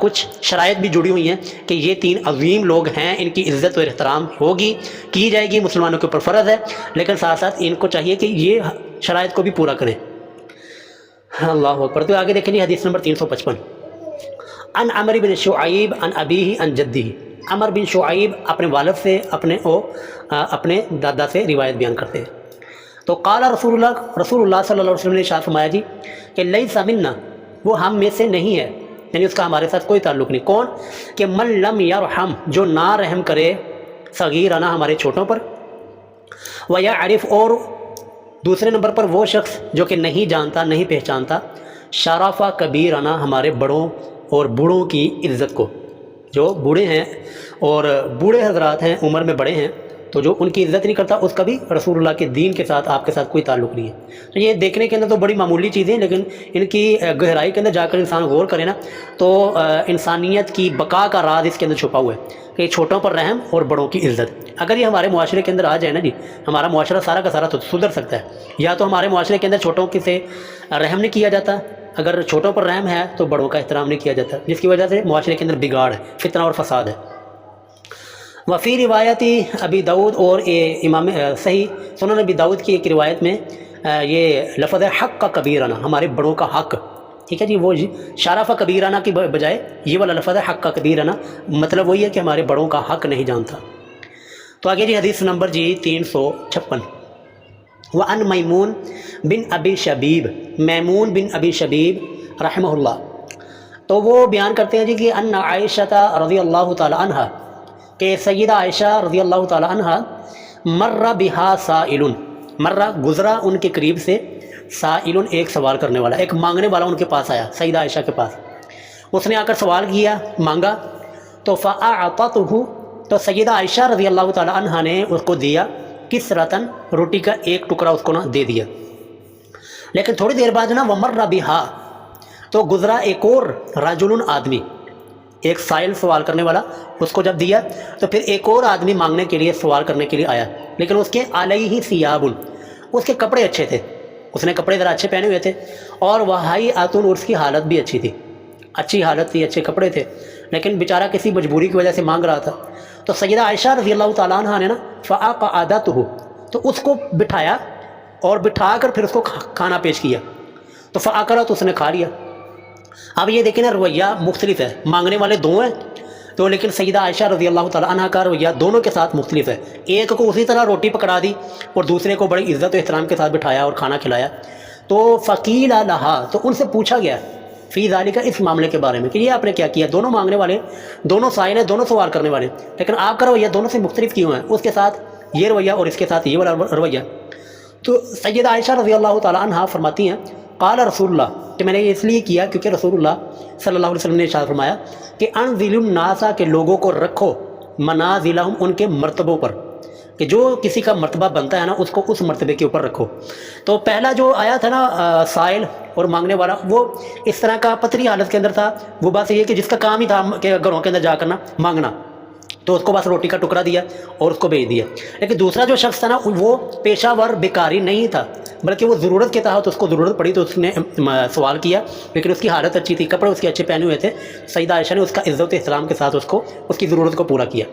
کچھ شرائط بھی جڑی ہوئی ہیں کہ یہ تین عظیم لوگ ہیں، ان کی عزت و احترام ہوگی، کی جائے گی، مسلمانوں کے اوپر فرض ہے، لیکن ساتھ ساتھ ان کو چاہیے کہ یہ شرائط کو بھی پورا کریں۔ اللہ اکبر۔ تو آگے دیکھیں جی حدیث نمبر 355، عن عمر بن شعیب عن ابیہ عن جدہ، عمر بن شعیب اپنے والد سے اپنے دادا سے روایت بیان کرتے ہیں۔ تو قال رسول اللہ صلی اللہ علیہ وسلم نے ارشاد فرمایا جی کہ لیس منا، وہ ہم میں سے نہیں ہے، یعنی اس کا ہمارے ساتھ کوئی تعلق نہیں۔ کون؟ کہ من لم یرحم، جو نہ رحم کرے صغیرنا، ہمارے چھوٹوں پر، ویعرف، اور دوسرے نمبر پر وہ شخص جو کہ نہیں جانتا، نہیں پہچانتا، شرف کبیرنا، ہمارے بڑوں اور بوڑھوں کی عزت کو۔ جو بوڑھے ہیں اور بوڑھے حضرات ہیں، عمر میں بڑے ہیں، تو جو ان کی عزت نہیں کرتا اس کا بھی رسول اللہ کے دین کے ساتھ، آپ کے ساتھ کوئی تعلق نہیں ہے۔ تو یہ دیکھنے کے اندر تو بڑی معمولی چیزیں، لیکن ان کی گہرائی کے اندر جا کر انسان غور کرے نا تو انسانیت کی بقا کا راز اس کے اندر چھپا ہوا ہے کہ چھوٹوں پر رحم اور بڑوں کی عزت۔ اگر یہ ہمارے معاشرے کے اندر آ جائے نا جی، ہمارا معاشرہ سارا کا سارا تو سدھر سکتا ہے۔ یا تو ہمارے معاشرے کے اندر چھوٹوں کی سے رحم نہیں کیا جاتا، اگر چھوٹوں پر رحم ہے تو بڑوں کا احترام نہیں کیا جاتا، جس کی وجہ سے معاشرے کے اندر بگاڑ ہے، فتنہ اور فساد ہے۔ وفی روایتی ابی داؤد، اور امام صحیح سنن ابی داؤد کی ایک روایت میں یہ لفظ ہے حق کا کبیرانہ، ہمارے بڑوں کا حق، ٹھیک ہے جی، وہ شرف کبیرانہ کی بجائے یہ والا لفظ ہے حق کا کبیرانہ، مطلب وہی ہے کہ ہمارے بڑوں کا حق نہیں جانتا۔ تو آگے جی حدیث نمبر جی 356، وعن میمون بن ابی شبیب، میمون بن ابی شبیب رحمہ اللہ، تو وہ بیان کرتے ہیں جی کہ ان عائشہ رضی اللہ تعالی عنہ، کہ سیدہ عائشہ رضی اللہ تعالی عنہ، مر بہا سائل، مر گزرا ان کے قریب سے، سائل ایک سوال کرنے والا، ایک مانگنے والا ان کے پاس آیا، سیدہ عائشہ کے پاس، اس نے آ کر سوال کیا، مانگا، تو فاعطتہ، تو سیدہ عائشہ رضی اللہ تعالی عنہ نے اس کو دیا، کسرتن، روٹی کا ایک ٹکڑا اس کو نہ دے دیا۔ لیکن تھوڑی دیر بعد نا ومر بہا، تو گزرا ایک اور، رجل، آدمی، ایک سائل سوال کرنے والا، اس کو جب دیا تو پھر ایک اور آدمی مانگنے کے لیے، سوال کرنے کے لیے آیا، لیکن اس کے علیہ ثیاب، اس کے کپڑے اچھے تھے، اس نے کپڑے ذرا اچھے پہنے ہوئے تھے، اور وحیئۃ، اور اس کی حالت بھی اچھی تھی، اچھی حالت تھی، اچھے کپڑے تھے، لیکن بیچارہ کسی مجبوری کی وجہ سے مانگ رہا تھا۔ تو سیدہ عائشہ رضی اللہ تعالیٰ عنہ نے نا فأقعدتہ، تو اس کو بٹھایا اور بٹھا کر پھر اس کو کھانا پیش کیا، تو فأکلت، اس نے کھا لیا، اب یہ دیکھیں نا رویہ مختلف ہے، مانگنے والے دو ہیں تو لیکن سیدہ عائشہ رضی اللہ تعالیٰ عنہ کا رویہ دونوں کے ساتھ مختلف ہے۔ ایک کو اسی طرح روٹی پکڑا دی اور دوسرے کو بڑی عزت و احترام کے ساتھ بٹھایا اور کھانا کھلایا۔ تو فقیل لہا، تو ان سے پوچھا گیا فی ذالک، اس معاملے کے بارے میں کہ یہ آپ نے کیا کیا، دونوں مانگنے والے، دونوں سائل ہیں، دونوں سوال کرنے والے، لیکن آپ کا رویہ دونوں سے مختلف کیوں ہے، اس کے ساتھ یہ رویہ اور اس کے ساتھ یہ والا رویہ۔ تو سیدہ عائشہ رضی اللہ تعالیٰ عنہ فرماتی ہیں قال رسول اللہ، کہ میں نے یہ اس لیے کیا کیونکہ رسول اللہ صلی اللہ علیہ وسلم نے ارشاد فرمایا کہ انزل الناس، کہ لوگوں کو رکھو منازلہم، ان کے مرتبوں پر، کہ جو کسی کا مرتبہ بنتا ہے نا اس کو اس مرتبے کے اوپر رکھو۔ تو پہلا جو آیا تھا نا سائل اور مانگنے والا، وہ اس طرح کا پتری حالت کے اندر تھا، وہ بس یہ کہ جس کا کام ہی تھا کہ گھروں کے اندر جا کر نا مانگنا، تو اس کو بس روٹی کا ٹکڑا دیا اور اس کو بھیج دیا۔ لیکن دوسرا جو شخص تھا نا وہ پیشہ ور بیکاری نہیں تھا، بلکہ وہ ضرورت کے تحت اس کو ضرورت پڑی تو اس نے سوال کیا، لیکن اس کی حالت اچھی تھی، کپڑے اس کے اچھے پہنے ہوئے تھے، سیدہ عائشہ نے اس کا عزت و احترام کے ساتھ اس کی ضرورت کو پورا کیا۔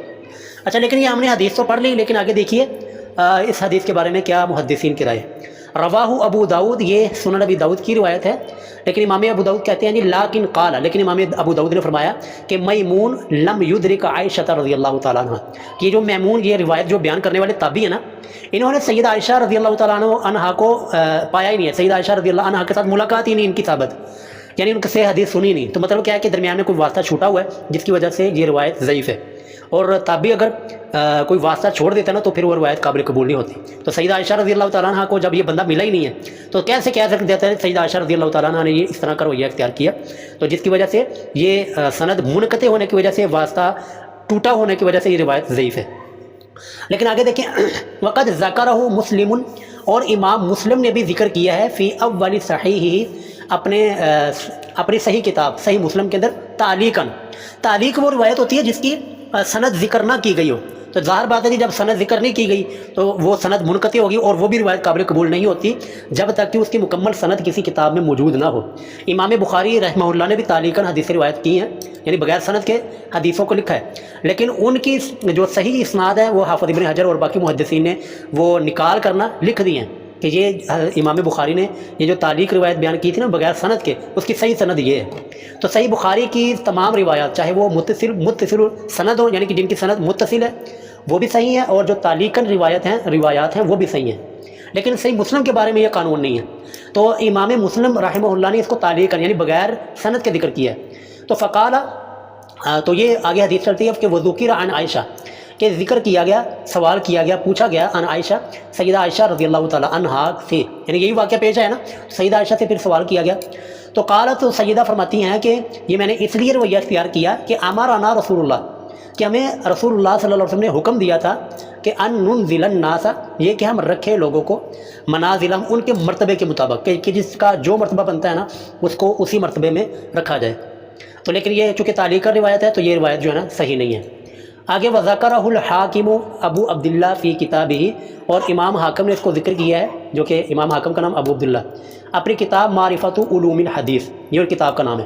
اچھا، لیکن یہ ہم نے حدیث تو پڑھ لی، لیکن آگے دیکھیے اس حدیث کے بارے میں کیا محدثین کی رائے۔ رواہ ابو داؤد، یہ سنن ابی داؤد کی روایت ہے، لیکن امام ابو داؤد کہتے ہیں جی لیکن قال، لیکن امام ابو داؤد نے فرمایا کہ میمون لم یدرک عائشہ رضی اللہ تعالیٰ عنہ، کہ جو میمون، یہ روایت جو بیان کرنے والے تابعی ہیں نا، انہوں نے سیدہ عائشہ رضی اللہ تعالیٰ عنہ کو پایا ہی نہیں ہے، سیدہ عائشہ رضی اللہ عنہ کے ساتھ ملاقات ہی نہیں ان کی ثابت، یعنی ان سے حدیث سنی نہیں۔ تو مطلب کیا ہے کہ درمیان میں کوئی واسطہ چھوٹا ہوا ہے جس کی وجہ سے یہ روایت ضعیف ہے، اور تابعی اگر کوئی واسطہ چھوڑ دیتا نا تو پھر وہ روایت قابل قبول نہیں ہوتی۔ تو سیدہ عائشہ رضی اللہ تعالیٰ عنہ کو جب یہ بندہ ملا ہی نہیں ہے تو کیسے کہہ سکتا ہے سیدہ عائشہ رضی اللہ تعالیٰ عنہ نے یہ اس طرح کا رویہ اختیار کیا، تو جس کی وجہ سے یہ سند منقطع ہونے کی وجہ سے، واسطہ ٹوٹا ہونے کی وجہ سے یہ روایت ضعیف ہے۔ لیکن آگے دیکھیں وقد ذکرہ مسلم، اور امام مسلم نے بھی ذکر کیا ہے فی اول صحیح، اپنی صحیح کتاب صحیح مسلم کے اندر تعلیقاً، تعلیق وہ روایت ہوتی ہے جس کی سند ذکر نہ کی گئی ہو، تو ظاہر بات ہے کہ جب سند ذکر نہیں کی گئی تو وہ سند منقطع ہوگی، اور وہ بھی روایت قابل قبول نہیں ہوتی جب تک کہ اس کی مکمل سند کسی کتاب میں موجود نہ ہو۔ امام بخاری رحمہ اللہ نے بھی تعلیقاً حدیث روایت کی ہیں، یعنی بغیر سند کے حدیثوں کو لکھا ہے، لیکن ان کی جو صحیح اسناد ہے وہ حافظ ابن حجر اور باقی محدثین نے وہ نکال کرنا لکھ دی ہیں کہ یہ امام بخاری نے یہ جو تعلیق روایت بیان کی تھی نا بغیر سند کے، اس کی صحیح سند یہ ہے۔ تو صحیح بخاری کی تمام روایات چاہے وہ متصل سند ہوں، یعنی کہ جن کی سند متصل ہے وہ بھی صحیح ہے، اور جو تعلیقاً روایات ہیں وہ بھی صحیح ہیں، لیکن صحیح مسلم کے بارے میں یہ قانون نہیں ہے۔ تو امام مسلم رحمہ اللہ نے اس کو تعلیقاً یعنی بغیر سند کے ذکر کیا ہے۔ تو فقال، تو یہ آگے حدیث چلتی ہے کہ وذکر عن عائشہ، کہ ذکر کیا گیا، سوال کیا گیا، پوچھا گیا عن عائشہ، سیدہ عائشہ رضی اللہ تعالیٰ عنہا سے، یعنی یہی واقعہ پیش ہے نا، سیدہ عائشہ سے پھر سوال کیا گیا۔ تو قالت، تو سیدہ فرماتی ہیں کہ یہ میں نے اس لیے رویہ اختیار کیا کہ امرنا رسول اللہ، کہ ہمیں رسول اللہ صلی اللہ علیہ وسلم نے حکم دیا تھا کہ ان ننزل الناس، یہ کہ ہم رکھیں لوگوں کو منازلہم، ان کے مرتبے کے مطابق، کہ جس کا جو مرتبہ بنتا ہے نا اس کو اسی مرتبے میں رکھا جائے۔ تو لیکن یہ چونکہ تعلیق روایت ہے تو یہ روایت جو ہے نا صحیح نہیں ہے۔ آگے وذکرہ الحاکم ابو عبداللہ فی کتابہ، اور امام حاکم نے اس کو ذکر کیا ہے، جو کہ امام حاکم کا نام ابو عبداللہ، اپنی کتاب معرفت علوم الحدیث، یہ ان کتاب کا نام ہے۔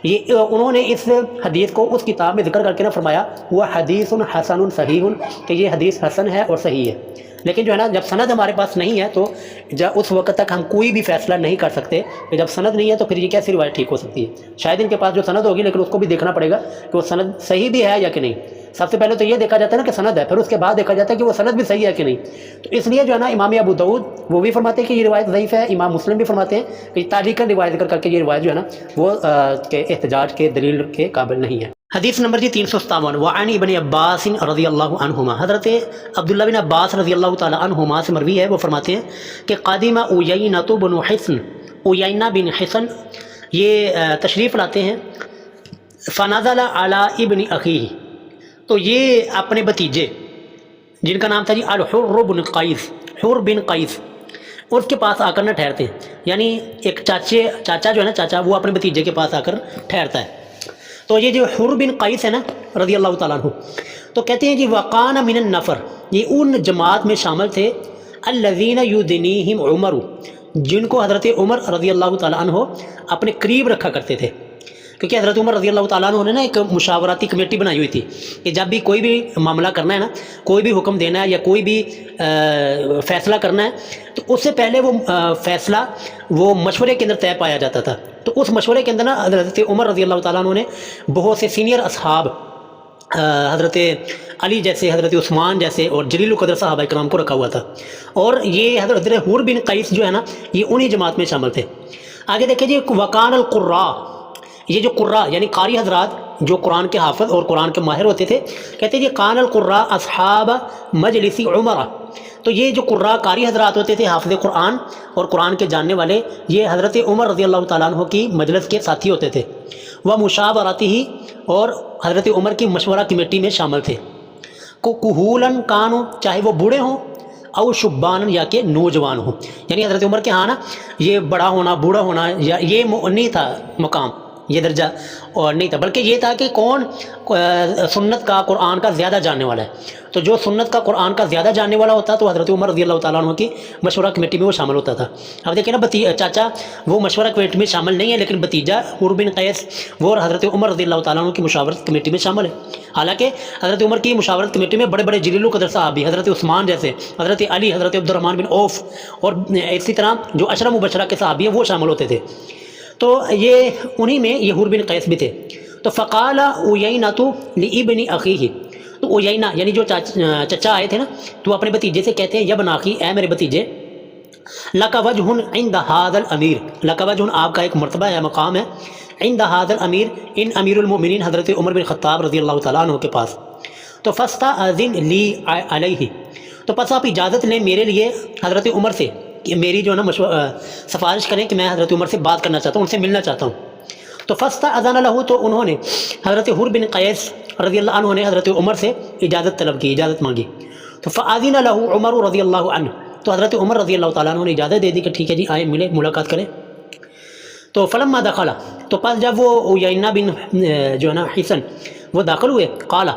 یہ انہوں نے اس حدیث کو اس کتاب میں ذکر کر کے نہ فرمایا وہ حدیث حسن صحیح، کہ یہ حدیث حسن ہے اور صحیح ہے، لیکن جو ہے نا جب سند ہمارے پاس نہیں ہے تو اس وقت تک ہم کوئی بھی فیصلہ نہیں کر سکتے کہ جب سند نہیں ہے تو پھر یہ کیسی روایت ٹھیک ہو سکتی ہے۔ شاید ان کے پاس جو سند ہوگی لیکن اس کو بھی دیکھنا پڑے گا کہ وہ سند صحیح بھی ہے یا کہ نہیں۔ سب سے پہلے تو یہ دیکھا جاتا ہے نا کہ سند ہے، پھر اس کے بعد دیکھا جاتا ہے کہ وہ سند بھی صحیح ہے کہ نہیں۔ تو اس لیے جو ہے نا امام ابو داؤد وہ بھی فرماتے ہیں کہ یہ روایت ضعیف ہے، امام مسلم بھی فرماتے ہیں کہ تعلیقاً روایت کر کے یہ روایت جو ہے نا وہ احتجاج کے دلیل کے قابل نہیں ہے۔ حدیث نمبر 357، وعن ابن عباس رضی اللہ عنہما، حضرت عبداللہ بن عباس رضی اللہ تعالی عنہما سے مروی ہے، وہ فرماتے ہیں کہ قادم عیینہ بن حصن، عیینہ بن حصن یہ تشریف لاتے ہیں، فنزل علی ابن اخیہ، تو یہ اپنے بھتیجے جن کا نام تھا جی الحر بن قیس، حر بن قیس، اس کے پاس آ کر نہ ٹھہرتے ہیں، یعنی ایک چاچا جو ہے نا چاچا، وہ اپنے بھتیجے کے پاس آ کر ٹھہرتا ہے۔ تو یہ جو حر بن قیس ہے نا رضی اللہ تعالیٰ عنہ، تو کہتے ہیں کہ وقان من النفر، یہ ان جماعت میں شامل تھے الذین یدنیہم عمر، جن کو حضرت عمر رضی اللہ تعالیٰ عنہ اپنے قریب رکھا کرتے تھے، کیونکہ حضرت عمر رضی اللہ تعالیٰ عنہ نے نا ایک مشاورتی کمیٹی بنائی ہوئی تھی کہ جب بھی کوئی بھی معاملہ کرنا ہے نا، کوئی بھی حکم دینا ہے یا کوئی بھی فیصلہ کرنا ہے، تو اس سے پہلے وہ فیصلہ وہ مشورے کے اندر طے پایا جاتا تھا۔ تو اس مشورے کے اندر نا حضرت عمر رضی اللہ تعالیٰ عنہ نے بہت سے سینئر اصحاب، حضرت علی جیسے، حضرت عثمان جیسے اور جلیل القدر صحابہ کرام کو رکھا ہوا تھا، اور یہ حضرت حور بن قیس جو ہے نا یہ انہی جماعت میں شامل تھے۔ آگے دیکھیں جی، وکان القراء، یہ جو قراء یعنی قاری حضرات جو قرآن کے حافظ اور قرآن کے ماہر ہوتے تھے، کہتے ہیں جی کان القراء اصحاب مجلس عمر، تو یہ جو قراء قاری حضرات ہوتے تھے، حافظ قرآن اور قرآن کے جاننے والے، یہ حضرت عمر رضی اللہ تعالیٰ عنہ کی مجلس کے ساتھی ہوتے تھے، وہ مشاورتی ہی، اور حضرت عمر کی مشورہ کمیٹی میں شامل تھے۔ کہولن کانو، چاہے وہ بوڑھے ہوں، او شبان، یا کہ نوجوان ہوں، یعنی حضرت عمر کے ہاں نا یہ بڑا ہونا، بوڑھا ہونا، یا یہ نہیں تھا مقام، یہ درجہ اور نہیں تھا، بلکہ یہ تھا کہ کون سنت کا، قرآن کا زیادہ جاننے والا ہے۔ تو جو سنت کا، قرآن کا زیادہ جاننے والا ہوتا تو حضرت عمر رضی اللہ تعالیٰ عنہ کی مشورہ کمیٹی میں وہ شامل ہوتا تھا۔ اب دیکھیں نا، چاچا وہ مشورہ کمیٹی میں شامل نہیں ہے، لیکن بھتیجا حور بن قیس وہ حضرت عمر رضی اللہ تعالیٰ عنہ کی مشاورت کمیٹی میں شامل ہے۔ حالانکہ حضرت عمر کی مشاورت کمیٹی میں بڑے بڑے جلیل القدر صحابی، حضرت عثمان جیسے، حضرت علی، حضرت عبد الرحمن بن عوف، اور اسی طرح جو عشرہ مبشرہ کے صحابی ہیں وہ شامل ہوتے تھے۔ تو یہ انہی میں یہ حور بن قیس بھی تھے۔ تو فقال عیینۃ لابن اخیہ، تو عیینہ یعنی جو چچا آئے تھے نا، تو اپنے بھتیجے سے کہتے ہیں، یا ابن اخی، اے میرے بھتیجے، لک وجہ عند ھذا الامیر، لک وجہ آپ کا ایک مرتبہ ہے، مقام ہے، عند ھذا الامیر، ان امیر المؤمنین حضرت عمر بن خطاب رضی اللہ تعالیٰ عنہ کے پاس۔ تو فاستأذن لی علیہ، تو پس آپ اجازت لیں میرے لیے حضرت عمر سے، کہ میری جو ہے نا سفارش کریں کہ میں حضرت عمر سے بات کرنا چاہتا ہوں، ان سے ملنا چاہتا ہوں۔ تو فاستأذن لہ، تو انہوں نے حضرت حور بن قیس رضی اللہ عنہ نے حضرت عمر سے اجازت طلب کی، اجازت مانگی۔ تو فأذن لہ عمر رضی اللہ عنہ، تو حضرت عمر رضی اللہ تعالیٰ عنہ نے اجازت دے دی کہ ٹھیک ہے جی، آئیں، ملے، ملاقات کریں۔ تو فلما دخل، تو پس جب وہ عیینہ بن جو ہے نا حسن وہ داخل ہوئے، قال،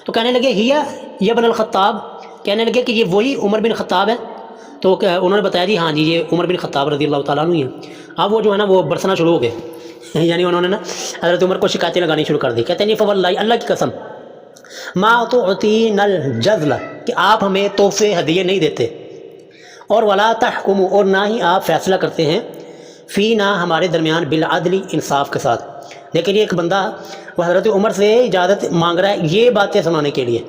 تو کہنے لگے، ہیا یا ابن الخطاب، کہنے لگے کہ یہ وہی عمر بن خطاب ہے۔ تو انہوں نے بتایا جی ہاں جی یہ عمر بن خطاب رضی اللہ تعالیٰ عنہ ہی ہیں۔ اب وہ جو ہے نا وہ برسنا شروع ہو گئے، یعنی انہوں نے نا حضرت عمر کو شکایتیں لگانی شروع کر دی۔ کہتے ہیں فواللہ، اللہ کی قسم، ما تعطینا الجزل، کہ آپ ہمیں تحفے ہدیے نہیں دیتے، اور ولا تحکم، اور نہ ہی آپ فیصلہ کرتے ہیں، فینا، ہمارے درمیان، بالعدل، انصاف کے ساتھ۔ لیکن یہ ایک بندہ وہ حضرت عمر سے اجازت مانگ رہا ہے یہ باتیں سنانے کے لیے،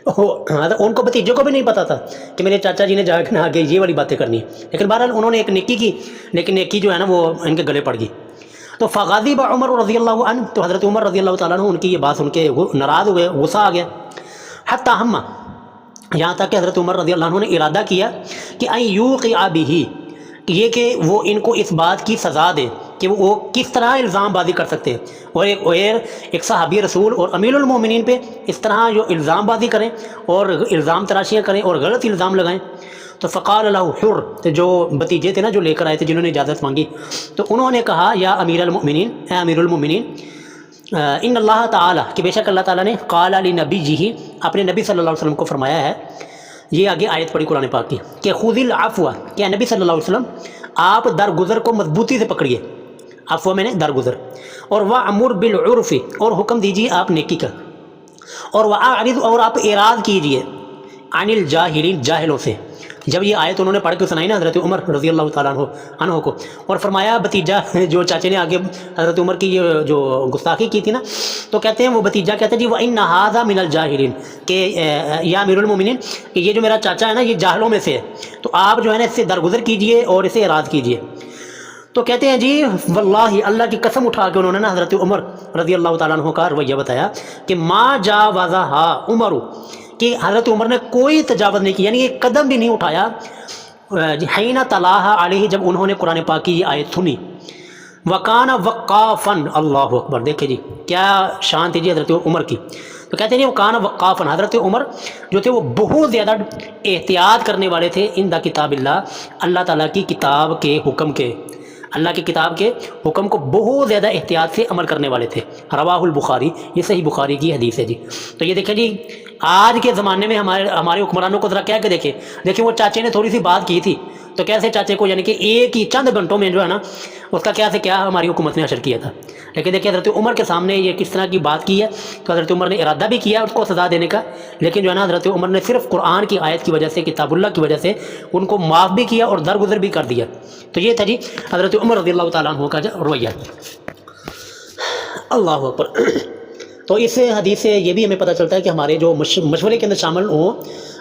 ان کو بھتیجوں کو بھی نہیں پتا تھا کہ میرے چاچا جی نے جا کے آگے یہ والی باتیں کرنی ہیں، لیکن بہرحال انہوں نے ایک نیکی کی، لیکن نیکی جو ہے نا وہ ان کے گلے پڑ گئی۔ تو فغضب عمر رضی اللہ عنہ، تو حضرت عمر رضی اللہ تعالیٰ عنہ ان کی یہ بات سن کے ناراض ہوئے، غصہ آ گیا۔ حتی ہم، یہاں تک کہ حضرت عمر رضی اللہ عنہ نے ارادہ کیا کہ ان یوقع بہ، یہ کہ وہ ان کو اس بات کی سزا دے کہ وہ کس طرح الزام بازی کر سکتے ہیں، اور ایک صحابی رسول اور امیر المومنین پہ اس طرح جو الزام بازی کریں اور الزام تراشیاں کریں اور غلط الزام لگائیں۔ تو فقال له حر، تو جو بھتیجے تھے نا جو لے کر آئے تھے جنہوں نے اجازت مانگی، تو انہوں نے کہا، یا امیر المؤمنین، اے امیر المؤمنین، ان اللہ تعالیٰ، کہ بے شک اللہ تعالیٰ نے، قال لنبیہ، اپنے نبی صلی اللہ علیہ وسلم کو فرمایا ہے، یہ آگے آیت پڑھی قرآن پاک کی، کہ خذ العفو، کہ نبی صلی اللہ علیہ وسلم آپ درگزر کو مضبوطی سے پکڑیے، عفو میں نے درگزر، اور وأمر بالعرف، اور حکم دیجیے آپ نیکی کا، اور وأعرض، اور آپ اعراض کیجیے، عن الجاہلین، جاہلوں سے۔ جب یہ آیت انہوں نے پڑھ کے سنائی نا حضرت عمر رضی اللہ تعالیٰ عنہ کو، اور فرمایا بھتیجا جو چاچے نے آگے حضرت عمر کی یہ جو گستاخی کی تھی نا، تو کہتے ہیں وہ بھتیجا کہتے ہیں جی وَإِنَّ هَذَا مِنَ الْجَاهِلِينَ، کہ یا امیر المومنین، کہ یہ جو میرا چاچا ہے نا یہ جاہلوں میں سے ہے، تو آپ جو ہے نا اس سے درگزر کیجئے اور اسے اعراض کیجئے۔ تو کہتے ہیں جی واللہ، اللہ کی قسم اٹھا کے انہوں نے نا حضرت عمر رضی اللہ تعالیٰ عنہ کا رویہ بتایا کہ ما جاوزها عمر، کہ حضرت عمر نے کوئی تجاوز نہیں کی، یعنی ایک قدم بھی نہیں اٹھایا، حین تلاها علیہ، جب انہوں نے قرآن پاک کی یہ آیت سنی، وکان وقافن، اللہ اکبر، دیکھیں جی کیا شان تھی جی حضرت عمر کی۔ تو کہتے ہیں جی وکان وقافن، حضرت عمر جو تھے وہ بہت زیادہ احتیاط کرنے والے تھے، ان دا کتاب اللہ تعالیٰ کی کتاب کے حکم کے، اللہ کی کتاب کے حکم کو بہت زیادہ احتیاط سے عمل کرنے والے تھے۔ رواہ البخاری، یہ صحیح بخاری کی حدیث ہے جی۔ تو یہ دیکھیں جی آج کے زمانے میں ہمارے حکمرانوں کو ذرا کہہ کے دیکھیں وہ چاچے نے تھوڑی سی بات کی تھی تو کیسے چاچے کو یعنی کہ ایک ہی چند گھنٹوں میں جو ہے نا اس کا کیا سے کیا ہماری حکومت نے اشر کیا تھا. لیکن دیکھیے حضرت عمر کے سامنے یہ کس طرح کی بات کی ہے. تو حضرت عمر نے ارادہ بھی کیا اس کو سزا دینے کا, لیکن جو ہے نا حضرت عمر نے صرف قرآن کی آیت کی وجہ سے, کتاب اللہ کی وجہ سے ان کو معاف بھی کیا اور درگزر بھی کر دیا. تو یہ تھا جی حضرت عمر رضی اللہ تعالیٰ عنہ کا رویہ. اللہ اکبر. تو اس حدیث سے یہ بھی ہمیں پتہ چلتا ہے کہ ہمارے جو مشورے کے اندر شامل ہوں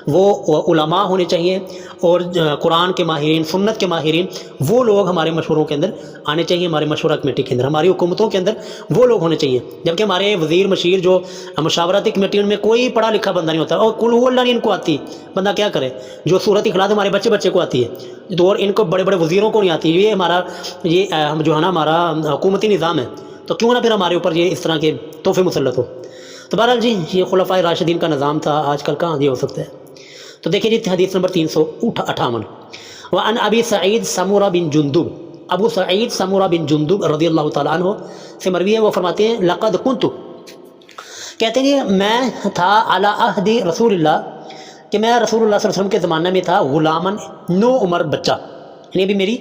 وہ علماء ہونے چاہیے, اور قرآن کے ماہرین, سنت کے ماہرین, وہ لوگ ہمارے مشوروں کے اندر آنے چاہیے, ہمارے مشورہ کمیٹی کے اندر, ہماری حکومتوں کے اندر وہ لوگ ہونے چاہیے. جبکہ ہمارے وزیر مشیر جو مشاورتی کمیٹی ان میں کوئی پڑھا لکھا بندہ نہیں ہوتا, اور قل هو اللہ نہیں ان کو آتی, بندہ کیا کرے. جو صورت اخلاص ہمارے بچے کو آتی ہے, تو اور ان کو بڑے بڑے وزیروں کو نہیں آتی. یہ ہمارا یہ جو ہے نا ہمارا حکومتی نظام ہے, تو کیوں نہ پھر ہمارے اوپر یہ اس طرح کے تحفے مسلط ہو. تو بہرحال جی یہ خلفائے راشدین کا نظام تھا, آج کل کہاں یہ ہو سکتا ہے. تو دیکھیے جی حدیث نمبر 358. وعن ابی سعید سمورہ بن جندب, ابو سعید سمورہ بن جندب رضی اللہ تعالیٰ عنہ سے مروی ہے, وہ فرماتے ہیں لقد کنت, کہتے ہیں میں تھا علی عہد رسول اللہ, کہ میں رسول اللہ صلی اللہ علیہ وسلم کے زمانے میں تھا, غلامن نو عمر بچہ, یعنی بھی میری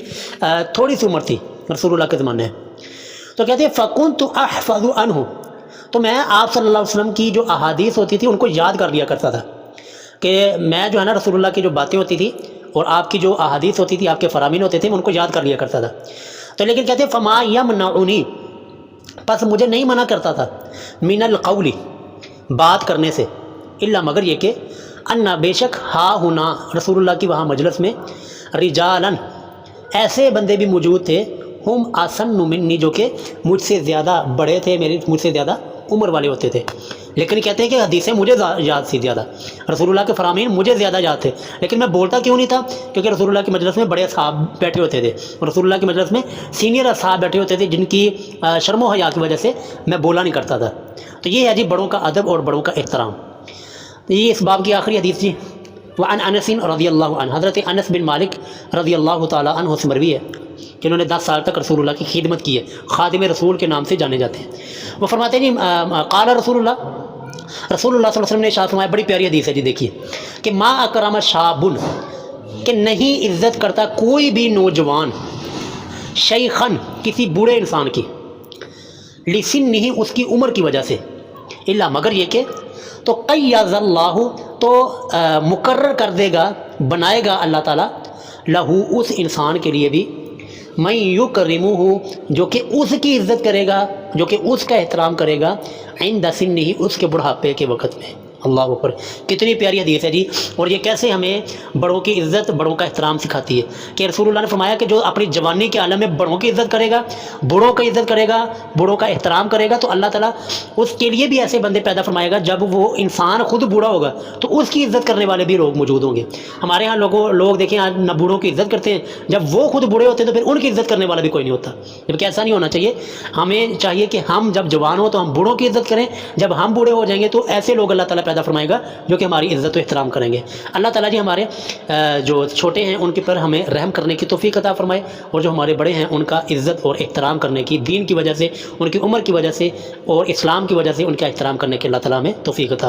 تھوڑی سی عمر تھی رسول اللہ کے زمانے میں. تو کہتے ہیں فکنت احفظ عنہ, تو میں آپ صلی اللہ علیہ وسلم کی جو احادیث ہوتی تھی ان کو یاد کر لیا کرتا تھا, کہ میں جو ہے نا رسول اللہ کی جو باتیں ہوتی تھی اور آپ کی جو احادیث ہوتی تھی, آپ کے فرامین ہوتے تھے, میں ان کو یاد کر لیا کرتا تھا. تو لیکن کہتے ہیں فما یمنعنی, پس مجھے نہیں منع کرتا تھا, من القول, بات کرنے سے, الا مگر یہ کہ ان بے شک ہا ہونا رسول اللہ کی وہاں مجلس میں رجالن, ایسے بندے بھی موجود تھے, ہم آسن منی, جو کہ مجھ سے زیادہ بڑے تھے, مجھ سے زیادہ عمر والے ہوتے تھے. لیکن کہتے ہیں کہ حدیثیں مجھے یاد تھی زیادہ, رسول اللہ کے فرامین مجھے زیادہ یاد تھے, لیکن میں بولتا کیوں نہیں تھا, کیونکہ رسول اللہ کی مجلس میں بڑے اصحاب بیٹھے ہوتے تھے, رسول اللہ کی مجلس میں سینئر اصحاب بیٹھے ہوتے تھے, جن کی شرم و حیا کی وجہ سے میں بولا نہیں کرتا تھا. تو یہ ہے جی بڑوں کا ادب اور بڑوں کا احترام. یہ اس باب کی آخری حدیث جی. وعن انس رضی اللہ عنہ, حضرت انس بن مالک رضی اللہ تعالیٰ عنہ سے مروی ہے کہ انہوں نے 10 سال تک رسول اللہ کی خدمت کی ہے, خادم رسول کے نام سے جانے جاتے ہیں. وہ فرماتے ہیں جی قال رسول اللہ صلی اللہ علیہ وسلم نے ارشاد فرمایا, بڑی پیاری حدیث ہے جی. دیکھیے کہ ما اکرم شابن, کہ نہیں عزت کرتا کوئی بھی نوجوان, شیخن, کسی بوڑھے انسان کی, لسنہ, اس کی عمر کی وجہ سے, الا مگر یہ کہ, تو قیض اللہ, تو مقرر کر دے گا, بنائے گا اللہ تعالیٰ, لہو, اس انسان کے لیے بھی, من یکرمہ, جو کہ اس کی عزت کرے گا, جو کہ اس کا احترام کرے گا, عند سنہ, اس کے بڑھاپے کے وقت میں. اللہ اکبر, کتنی پیاری حدیث ہے جی. اور یہ کیسے ہمیں بڑوں کی عزت, بڑوں کا احترام سکھاتی ہے, کہ رسول اللہ نے فرمایا کہ جو اپنی جوانی کے عالم میں بڑوں کی عزت کرے گا, بوڑھوں کی عزت کرے گا, بوڑھوں کا احترام کرے گا, تو اللہ تعالیٰ اس کے لیے بھی ایسے بندے پیدا فرمائے گا. جب وہ انسان خود بوڑھا ہوگا تو اس کی عزت کرنے والے بھی لوگ موجود ہوں گے. ہمارے ہاں لوگ دیکھیں آج نہ بوڑھوں کی عزت کرتے ہیں, جب وہ خود بوڑھے ہوتے ہیں تو پھر ان کی عزت کرنے والا بھی کوئی نہیں ہوتا. جبکہ ایسا نہیں ہونا چاہیے. ہمیں چاہیے کہ ہم جب جوان ہوں تو ہم بوڑھوں کی عزت کریں, جب ہم بوڑھے ہو جائیں گے تو ایسے لوگ اللہ تعالیٰ پیدا فرمائے گا جو کہ ہماری عزت و احترام کریں گے. اللہ تعالیٰ جی ہمارے جو چھوٹے ہیں ان کے پر ہمیں رحم کرنے کی توفیق عطا فرمائے, اور جو ہمارے بڑے ہیں ان کا عزت اور احترام کرنے کی, دین کی وجہ سے, ان کی عمر کی وجہ سے اور اسلام کی وجہ سے ان کا احترام کرنے کے اللہ تعالیٰ ہمیں توفیق عطا